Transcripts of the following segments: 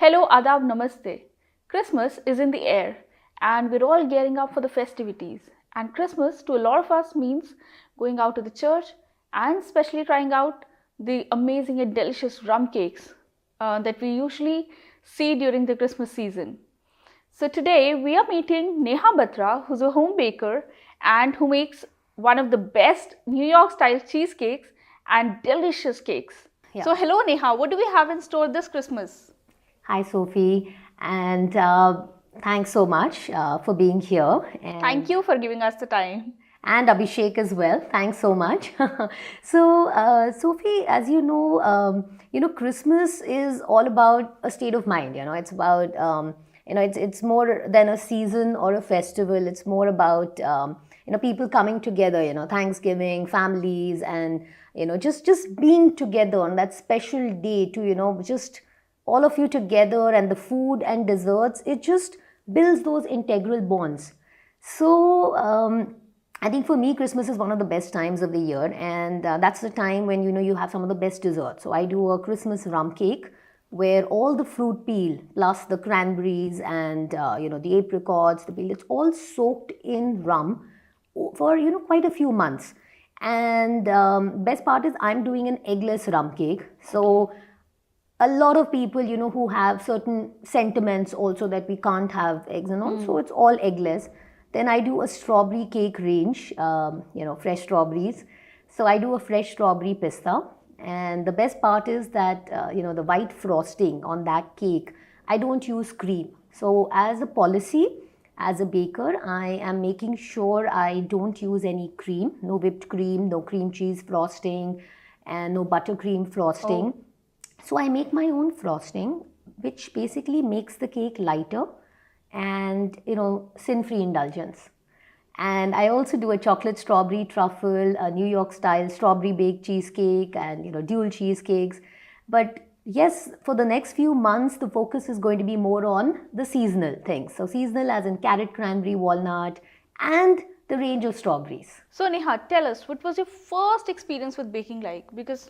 Hello, Adab, Namaste. Christmas is in the air and we're all gearing up for the festivities. And Christmas to a lot of us means going out to the church and especially trying out the amazing and delicious rum cakes that we usually see during the Christmas season. So today we are meeting Neha Batra, who's a home baker and who makes one of the best New York style cheesecakes and delicious cakes. Yeah. So hello Neha, what do we have in store this Christmas? Hi, Sophie, and thanks so much for being here. And, Thank you for giving us the time. And Abhishek as well. Thanks so much. So, Sophie, as you know, Christmas is all about a state of mind. It's about it's more than a season or a festival. It's more about people coming together. Thanksgiving, families, and just being together on that special day to just all of you together, and the food and desserts, it just builds those integral bonds. So I think for me, Christmas is one of the best times of the year, and that's the time when you have some of the best desserts. So I do a Christmas rum cake where all the fruit peel plus the cranberries and the apricots, the peel, it's all soaked in rum for quite a few months. And best part is I'm doing an eggless rum cake. So a lot of people, who have certain sentiments also that we can't have eggs and all, so it's all eggless. Then I do a strawberry cake range, fresh strawberries. So I do a fresh strawberry pista. And the best part is that, the white frosting on that cake, I don't use cream. So as a policy, as a baker, I am making sure I don't use any cream, no whipped cream, no cream cheese frosting, and no buttercream frosting. Oh. So I make my own frosting, which basically makes the cake lighter and, sin-free indulgence. And I also do a chocolate strawberry truffle, a New York style strawberry baked cheesecake, and, dual cheesecakes. But yes, for the next few months, the focus is going to be more on the seasonal things. So seasonal as in carrot, cranberry, walnut, and the range of strawberries. So Neha, tell us, what was your first experience with baking like? Because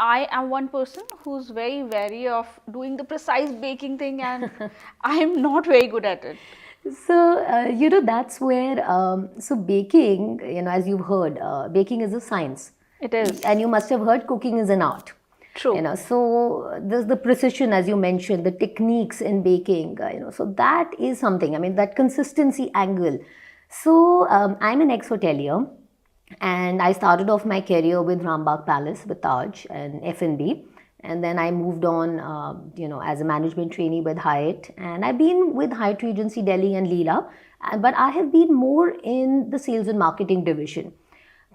I am one person who's very wary of doing the precise baking thing and I'm not very good at it. So, that's where, so baking, as you've heard, baking is a science. It is. And you must have heard cooking is an art. True. So there's the precision, as you mentioned, the techniques in baking, so that is something, that consistency angle. So I'm an ex-hotelier. And I started off my career with Rambagh Palace with Taj and F&B. And then I moved on, as a management trainee with Hyatt. And I've been with Hyatt Regency Delhi and Leela. But I have been more in the sales and marketing division.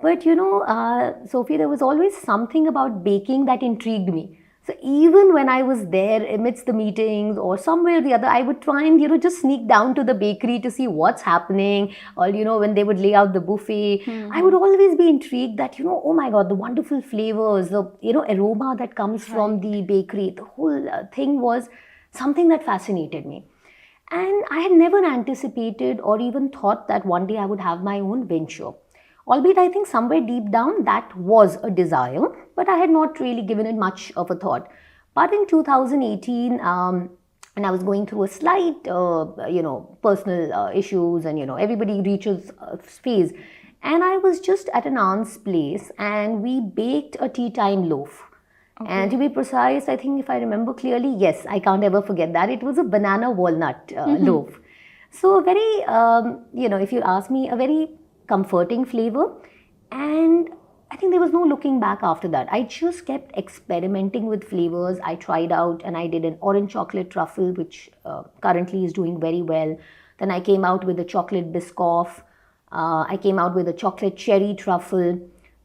But, Sophie, there was always something about baking that intrigued me. So even when I was there amidst the meetings or somewhere or the other, I would try and, just sneak down to the bakery to see what's happening. Or, when they would lay out the buffet, I would always be intrigued that, oh my God, the wonderful flavors, the, aroma that comes from the bakery. The whole thing was something that fascinated me. And I had never anticipated or even thought that one day I would have my own venture. Albeit, I think somewhere deep down that was a desire, but I had not really given it much of a thought. But in 2018, and I was going through a slight, personal issues, and, everybody reaches a phase. And I was just at an aunt's place, and we baked a tea time loaf. Okay. And to be precise, I think if I remember clearly, yes, I can't ever forget that. It was a banana walnut loaf. So a very, if you ask me, a very comforting flavor, and I think there was no looking back after that. I just kept experimenting with flavors. I tried out and I did an orange chocolate truffle, which currently is doing very well. Then I came out with a chocolate biscoff. I came out with a chocolate cherry truffle,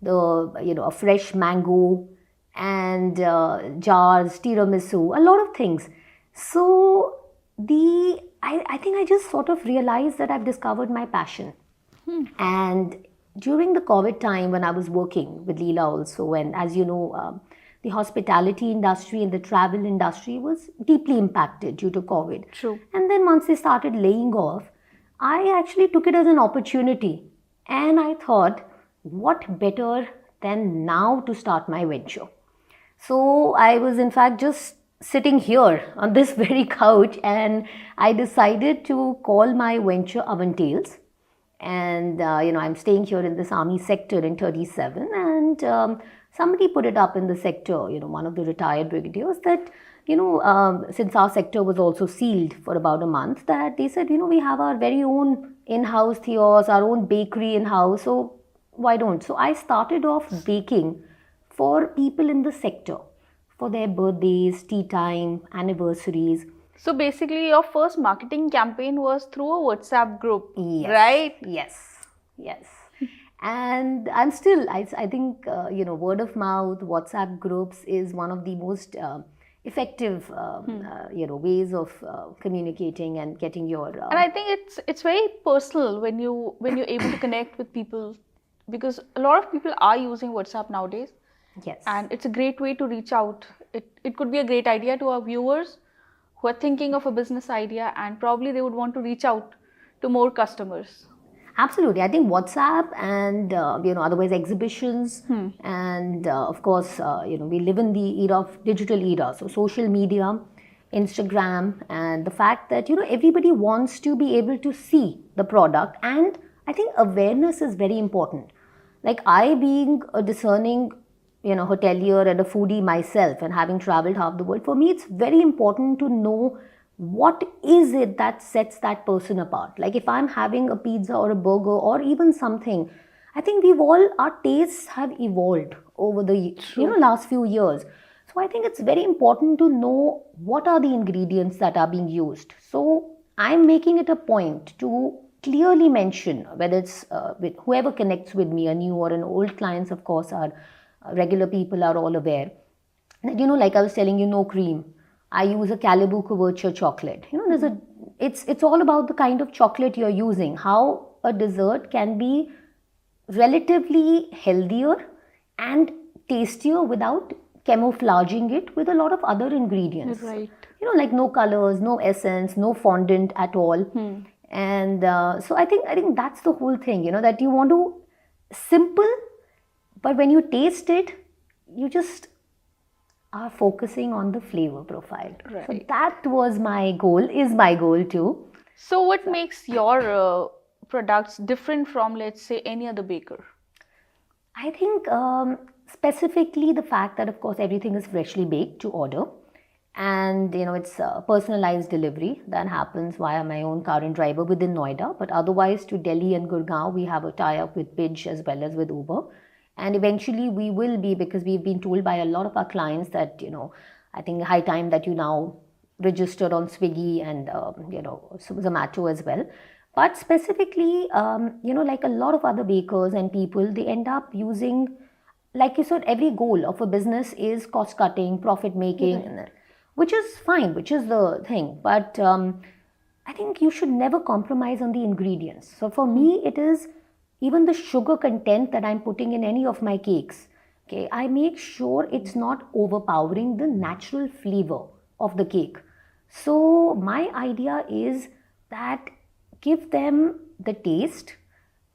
a fresh mango, and jars, tiramisu, a lot of things. So I think I just sort of realized that I've discovered my passion. And during the COVID time when I was working with Leela also, and as you know, the hospitality industry and the travel industry was deeply impacted due to COVID. True. And then once they started laying off, I actually took it as an opportunity. And I thought, what better than now to start my venture? So I was in fact just sitting here on this very couch, and I decided to call my venture Oven Tales. And I'm staying here in this army sector in 37, and somebody put it up in the sector, one of the retired brigadiers, that since our sector was also sealed for about a month, that they said, we have our very own in-house theos, our own bakery in-house, so why don't? So I started off baking for people in the sector for their birthdays, tea time, anniversaries. So basically, your first marketing campaign was through a WhatsApp group, Yes, right? yes. And I'm still, I think, word of mouth, WhatsApp groups is one of the most effective, ways of communicating and getting your. And I think it's very personal when you're able to connect with people, because a lot of people are using WhatsApp nowadays, Yes. and it's a great way to reach out. It could be a great idea to our viewers who are thinking of a business idea, and probably they would want to reach out to more customers. Absolutely. I think WhatsApp and, otherwise exhibitions. And of course, we live in the era of digital era. So social media, Instagram, and the fact that, everybody wants to be able to see the product. And I think awareness is very important. Like I being a discerning, hotelier and a foodie myself, and having traveled half the world, for me, it's very important to know what is it that sets that person apart. Like if I'm having a pizza or a burger or even something, I think our tastes have evolved over the last few years. So I think it's very important to know what are the ingredients that are being used. So I'm making it a point to clearly mention, whether it's with whoever connects with me, a new or an old clients, of course, are regular people are all aware that, like I was telling you, no cream. I use a Calibu couverture chocolate. It's all about the kind of chocolate you're using, how a dessert can be relatively healthier and tastier without camouflaging it with a lot of other ingredients. Right. Like no colors, no essence, no fondant at all. And so I think that's the whole thing, that you want to simple, but when you taste it, you just are focusing on the flavor profile. Right. So that was my goal, is my goal too. So what makes your products different from, let's say, any other baker? I think specifically the fact that, of course, everything is freshly baked to order. And, it's personalized delivery that happens via my own car and driver within Noida. But otherwise, to Delhi and Gurgaon, we have a tie-up with Pidge as well as with Uber. And eventually we will be, because we've been told by a lot of our clients that, I think high time that you now register on Swiggy and, Zomato as well. But specifically, like a lot of other bakers and people, they end up using, like you said, every goal of a business is cost cutting, profit making, which is fine, which is the thing. But I think you should never compromise on the ingredients. So for me, it is even the sugar content that I'm putting in any of my cakes. Okay, I make sure it's not overpowering the natural flavor of the cake. So my idea is that give them the taste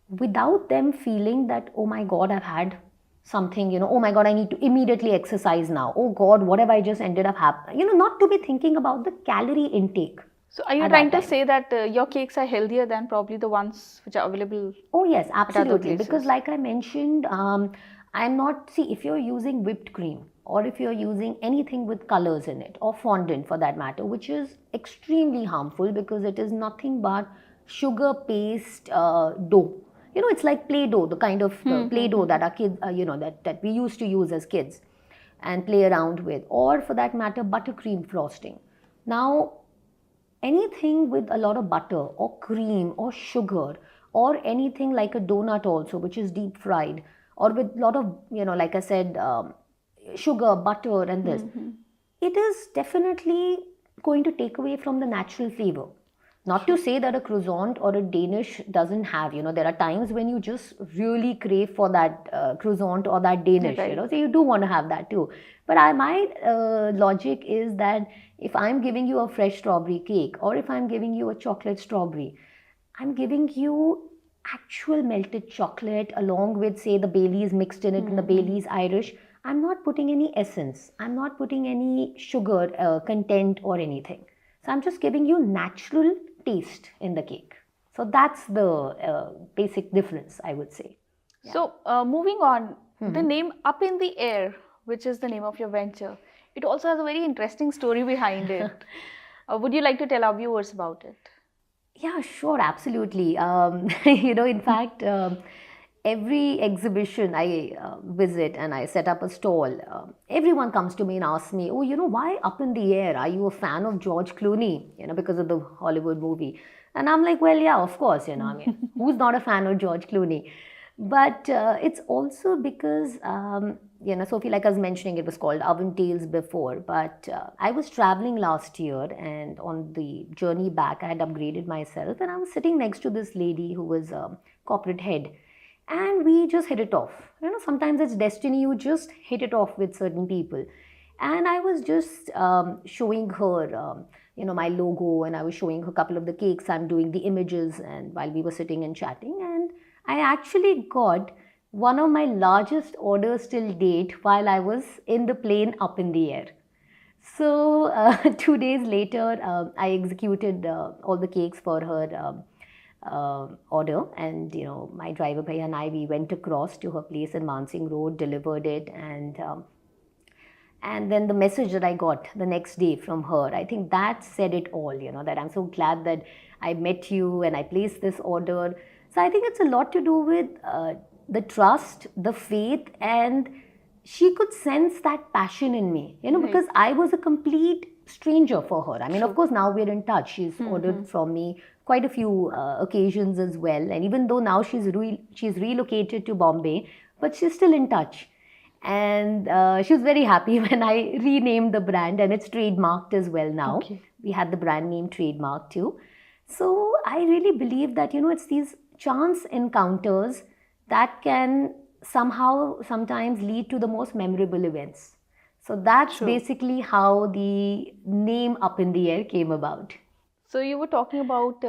without them feeling that, oh my God, I've had something, oh my God, I need to immediately exercise now. Oh God, what have I just ended up happening? Not to be thinking about the calorie intake. So are you trying to say that your cakes are healthier than probably the ones which are available? Oh yes, absolutely. Because like I mentioned, I'm not, see, if you're using whipped cream or if you're using anything with colors in it or fondant for that matter, which is extremely harmful because it is nothing but sugar paste dough. It's like Play-Doh, the kind of Play-Doh that our kids, that we used to use as kids and play around with, or for that matter, buttercream frosting. Now, anything with a lot of butter or cream or sugar or anything like a donut also, which is deep fried, or with a lot of, like I said, sugar, butter and this, it is definitely going to take away from the natural flavor. Not to say that a croissant or a Danish doesn't have, there are times when you just really crave for that croissant or that Danish, so you do want to have that too. But my logic is that if I'm giving you a fresh strawberry cake or if I'm giving you a chocolate strawberry, I'm giving you actual melted chocolate along with, say, the Baileys mixed in it and the Baileys Irish. I'm not putting any essence, I'm not putting any sugar content or anything. So I'm just giving you natural taste in the cake. So that's the basic difference, I would say. Yeah. So, moving on, the name Up in the Air, which is the name of your venture, it also has a very interesting story behind it. Would you like to tell our viewers about it? Yeah, sure, absolutely. In fact, every exhibition I visit and I set up a stall, everyone comes to me and asks me, "Oh, why Up in the Air? Are you a fan of George Clooney? Because of the Hollywood movie." And I'm like, "Well, yeah, of course. I mean, who's not a fan of George Clooney?" But it's also because, Sophie, like I was mentioning, it was called Oven Tales before. But I was traveling last year, and on the journey back, I had upgraded myself, and I was sitting next to this lady who was a corporate head, and we just hit it off. Sometimes it's destiny; you just hit it off with certain people. And I was just showing her, my logo, and I was showing her a couple of the cakes I'm doing, the images, and while we were sitting and chatting, and I actually got one of my largest orders till date while I was in the plane up in the air. So 2 days later, I executed all the cakes for her order, and my driver bhaiya and I, we went across to her place in Mansing Road, delivered it, and then the message that I got the next day from her, I think that said it all, that I'm so glad that I met you and I placed this order. So I think it's a lot to do with the trust, the faith, and she could sense that passion in me, because I was a complete stranger for her. I mean, of course, now we're in touch. She's ordered from me quite a few occasions as well. And even though now she's relocated to Bombay, but she's still in touch. And she was very happy when I renamed the brand, and it's trademarked as well now. Okay. We had the brand name trademarked too. So I really believe that, it's these chance encounters that can somehow sometimes lead to the most memorable events. So that's True. basically how the name Up in the Air came about. So, you were talking about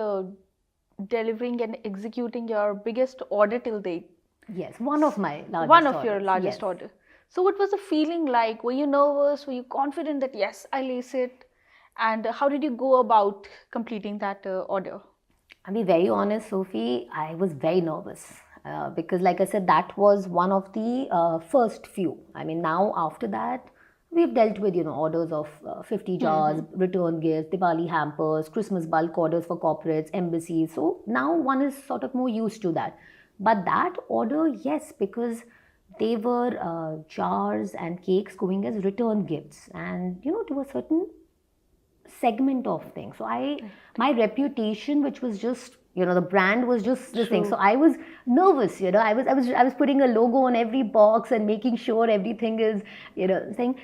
delivering and executing your biggest order till date. Yes, one of my largest One of orders. your largest Yes. order. So, what was the feeling like? Were you nervous? Were you confident that yes, I'll ace it? And how did you go about completing that order? I'll be very honest, Sophie, I was very nervous because, like I said, that was one of the first few. I mean, now after that, we've dealt with, orders of 50 jars, return gifts, Diwali hampers, Christmas bulk orders for corporates, embassies. So now one is sort of more used to that. But that order, yes, because they were jars and cakes going as return gifts, and to a certain segment of things. So my reputation, which was just, the brand was just the thing. True. So I was nervous. I was putting a logo on every box and making sure everything is, thing.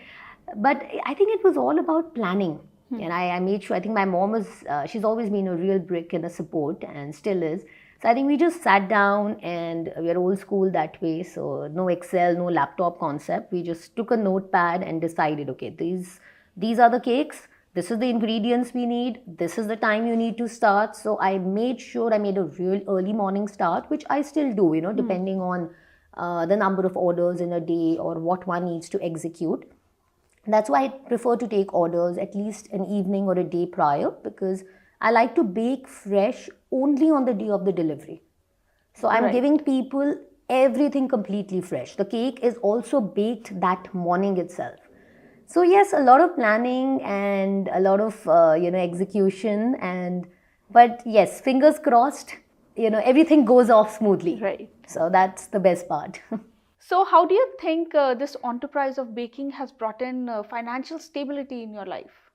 But I think it was all about planning. And I made sure. I think my mom was. She's always been a real brick in a support and still is. So I think we just sat down, and we are old school that way. So no Excel, no laptop concept. We just took a notepad and decided, okay, these are the cakes. This is the ingredients we need. This is the time you need to start. So I made sure I made a real early morning start, which I still do, depending on the number of orders in a day or what one needs to execute. That's why I prefer to take orders at least an evening or a day prior, because I like to bake fresh only on the day of the delivery. So I'm Right. giving people everything completely fresh. The cake is also baked that morning itself. So yes, a lot of planning and a lot of execution, but yes, fingers crossed, everything goes off smoothly. Right. So that's the best part. So, how do you think this enterprise of baking has brought in financial stability in your life?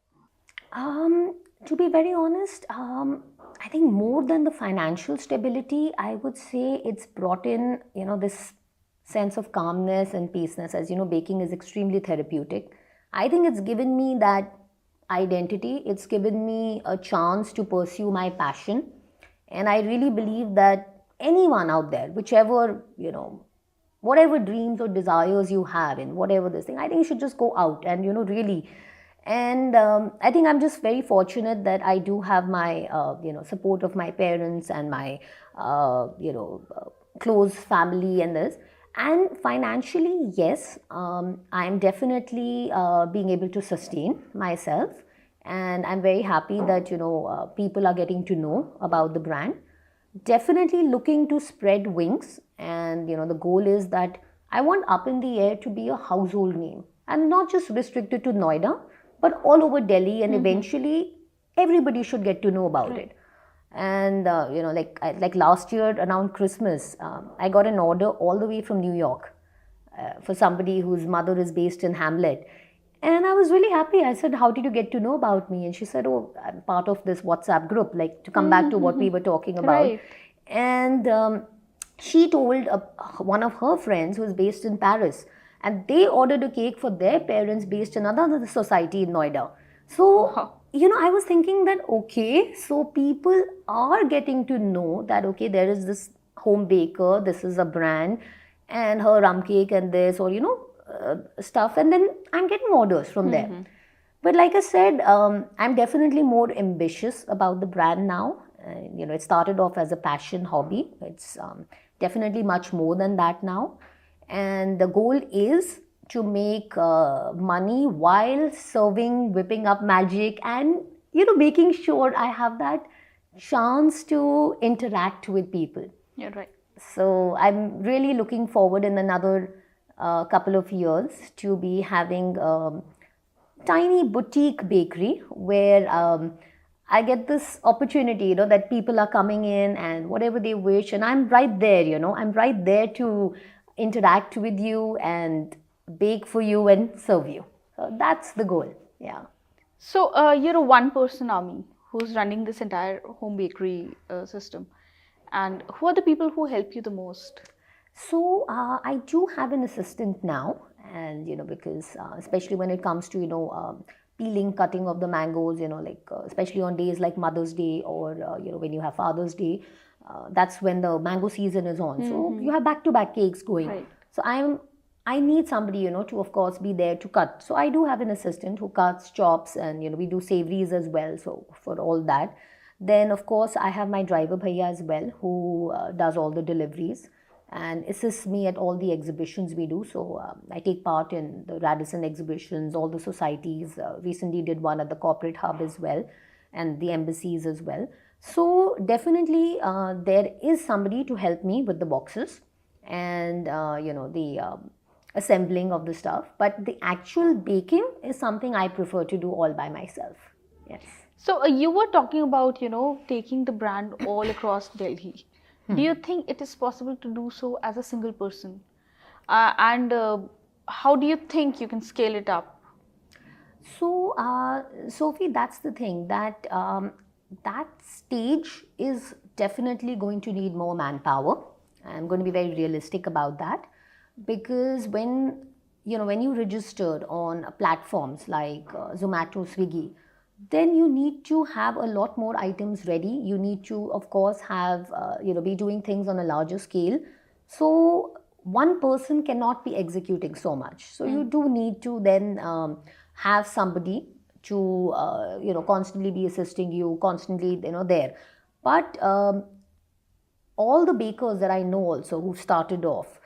To be very honest, I think more than the financial stability, I would say it's brought in, this sense of calmness and peaceness. As you know, baking is extremely therapeutic. I think it's given me that identity. It's given me a chance to pursue my passion. And I really believe that anyone out there, whichever, whatever dreams or desires you have in whatever this thing, I think you should just go out and, really. And I think I'm just very fortunate that I do have my, support of my parents and my, close family and this. And financially, yes, I'm definitely being able to sustain myself, and I'm very happy that people are getting to know about the brand. Definitely looking to spread wings, and the goal is that I want Up in the Air to be a household name, and not just restricted to Noida, but all over Delhi, and eventually everybody should get to know about Right. it. And like last year around Christmas, I got an order all the way from New York for somebody whose mother is based in Hamlet. And I was really happy. I said, "How did you get to know about me?" And she said, "Oh, I'm part of this WhatsApp group," like to come back to what we were talking about. Right. And she told one of her friends who's based in Paris, and they ordered a cake for their parents based in another society in Noida. So, Wow. I was thinking that, okay, so people are getting to know that, okay, there is this home baker, this is a brand, and her rum cake and this, or, stuff. And then I'm getting orders from there. But like I said, I'm definitely more ambitious about the brand now. It started off as a passion hobby. It's definitely much more than that now. And the goal is to make money while serving, whipping up magic, and making sure I have that chance to interact with people. You're right. So I'm really looking forward in another couple of years to be having tiny boutique bakery where I get this opportunity, that people are coming in and whatever they wish, and I'm right there, I'm right there to interact with you and bake for you and serve you. So that's the goal. Yeah. So you're a one-person army who's running this entire home bakery system, and who are the people who help you the most? So I do have an assistant now, and because especially when it comes to peeling, cutting of the mangoes, like especially on days like Mother's Day, or when you have Father's Day, that's when the mango season is on. So you have back-to-back cakes going. Right. So I need somebody to of course be there to cut. So I do have an assistant who cuts, chops, and we do savories as well. So for all that, then of course I have my driver bhaiya as well who does all the deliveries and assists me at all the exhibitions we do. So I take part in the Radisson exhibitions, all the societies. Recently did one at the corporate hub as well, and the embassies as well. So definitely there is somebody to help me with the boxes and the assembling of the stuff. But the actual baking is something I prefer to do all by myself. Yes. So you were talking about, taking the brand all across Delhi. Do you think it is possible to do so as a single person? And how do you think you can scale it up? So, Sophie, that's the thing that that stage is definitely going to need more manpower. I'm going to be very realistic about that because when you registered on platforms like Zomato, Swiggy, then you need to have a lot more items ready. You need to, of course, have be doing things on a larger scale. So one person cannot be executing so much. So you do need to then have somebody to constantly be assisting you, constantly there. But all the bakers that I know also who started off,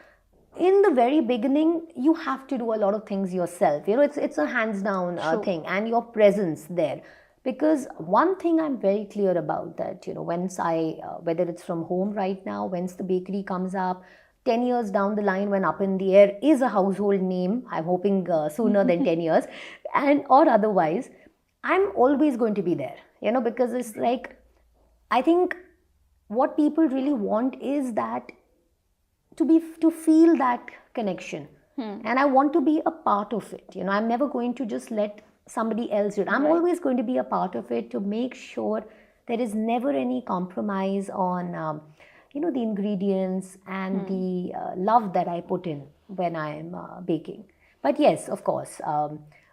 in the very beginning, you have to do a lot of things yourself. It's a hands down True. thing, and your presence there. Because one thing I'm very clear about that, once whether it's from home right now, once the bakery comes up, 10 years down the line, when Up in the Air is a household name, I'm hoping sooner than 10 years, and or otherwise, I'm always going to be there, because it's like, I think what people really want is that to feel that connection, and I want to be a part of it. I'm never going to just let somebody else do it. I'm Right. always going to be a part of it to make sure there is never any compromise on the ingredients and the love that I put in when I'm baking. But yes, of course,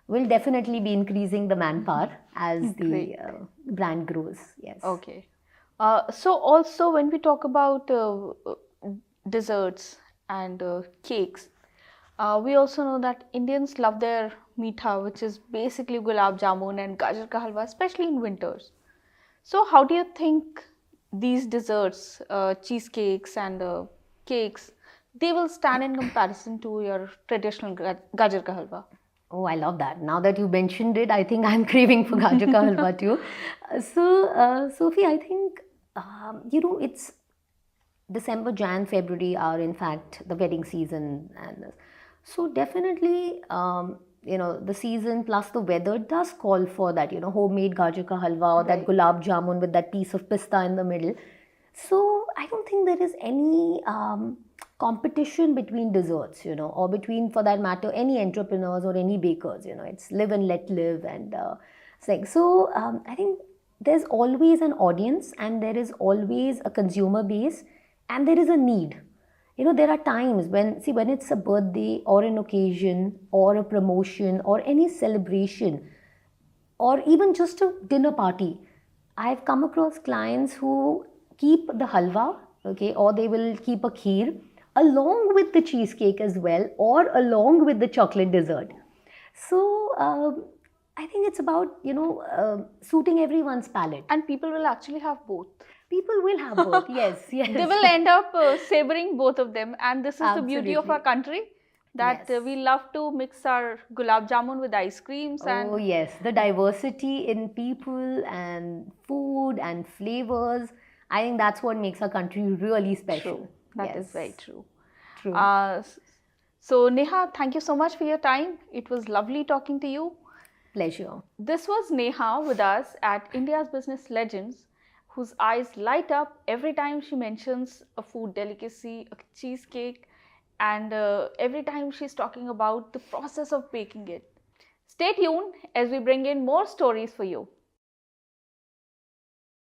we'll definitely be increasing the manpower as the Great. brand grows. Yes. Okay. So also when we talk about desserts and cakes, we also know that Indians love their meetha, which is basically gulab jamun and gajar ka halwa, especially in winters. So how do you think these desserts, cheesecakes and cakes they will stand in comparison to your traditional gajar ka halwa. Oh, I love that. Now that you mentioned it, I think I'm craving for gajar ka halwa too. Sophie, I think, it's December, Jan, February are in fact the wedding season. And so definitely, the season plus the weather does call for that, homemade gajar ka halwa or that Right. gulab jamun with that piece of pista in the middle. So I don't think there is any competition between desserts, or between, for that matter, any entrepreneurs or any bakers. It's live and let live, and it's like so. I think there's always an audience, and there is always a consumer base, and there is a need. There are times when it's a birthday or an occasion or a promotion or any celebration or even just a dinner party. I've come across clients who keep the halwa, okay, or they will keep a kheer along with the cheesecake as well, or along with the chocolate dessert. So I think it's about suiting everyone's palate. And people will actually have both. People will have both. Yes, yes. They will end up savoring both of them, and this is the beauty of our Absolutely. country, that Yes. we love to mix our gulab jamun with ice creams. Oh, And yes, the diversity in people and food and flavors. I think that's what makes our country really special. true, that is Yes, very true. true. So Neha, thank you so much for your time. It was lovely talking to you. Pleasure. This was Neha with us at India's Business Legends, whose eyes light up every time she mentions a food delicacy, a cheesecake, and every time she's talking about the process of baking it. Stay tuned as we bring in more stories for you.